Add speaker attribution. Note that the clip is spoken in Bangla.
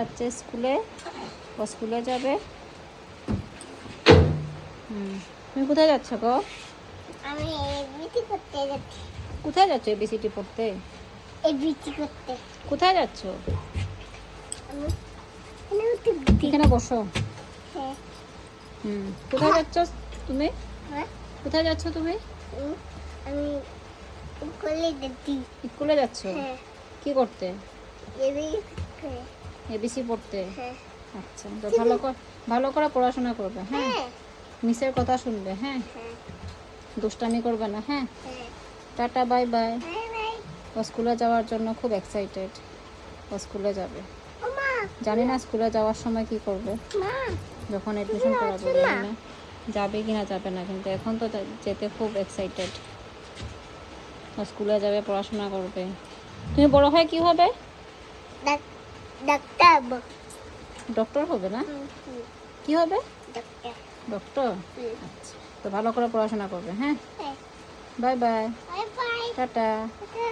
Speaker 1: যাচ্ছে স্কুলে, ও স্কুলে যাবে। তুমি কোথায় যাচ্ছ গো?
Speaker 2: আমি এবিসি করতে যাচ্ছি।
Speaker 1: কোথায় যাচ্ছ এবিসিটি পড়তে?
Speaker 2: এবিসি করতে।
Speaker 1: কোথায় যাচ্ছ?
Speaker 2: আমি এখানে
Speaker 1: এখানে বসো।
Speaker 2: হ্যাঁ।
Speaker 1: কোথায় যাচ্ছ তুমি?
Speaker 2: হ্যাঁ।
Speaker 1: কোথায় যাচ্ছ তুমি?
Speaker 2: আমি স্কুলে যাচ্ছি।
Speaker 1: স্কুলে যাচ্ছ?
Speaker 2: হ্যাঁ।
Speaker 1: কি করতে?
Speaker 2: এবিসি।
Speaker 1: এবিসি পড়তে।
Speaker 2: হ্যাঁ।
Speaker 1: আচ্ছা, তো ভালো করে পড়াশোনা করবে, হ্যাঁ?
Speaker 2: হ্যাঁ।
Speaker 1: মিসের কথা শুনবে, হ্যাঁ?
Speaker 2: হ্যাঁ।
Speaker 1: দুষ্টামি করবে না, হ্যাঁ?
Speaker 2: হ্যাঁ।
Speaker 1: Tata, bye bye.
Speaker 2: Bye bye.
Speaker 1: ও স্কুলে যাওয়ার জন্য খুব এক্সাইটেড। ও স্কুলে যাবে।
Speaker 2: মা।
Speaker 1: জানি না স্কুলে যাওয়ার সময় কি করবে,
Speaker 2: মা।
Speaker 1: যখন অ্যাডমিশন করাবো
Speaker 2: আছে
Speaker 1: জানি
Speaker 2: না?
Speaker 1: না যাবে কি না যাবে না, কিন্তু এখন তো যেতে খুব এক্সাইটেড। ও স্কুলে যাবে, পড়াশোনা করবে। তুমি বড় হয়ে কি হবে?
Speaker 2: ডাক্তার।
Speaker 1: ডক্টর হবে না? কি হবে?
Speaker 2: ডাক্তার।
Speaker 1: ডক্টর? আচ্ছা, তো ভালো করে পড়াশোনা করবে, হ্যাঁ?
Speaker 2: হ্যাঁ।
Speaker 1: By bye.
Speaker 2: Bye by.
Speaker 1: Tata.
Speaker 2: Tata.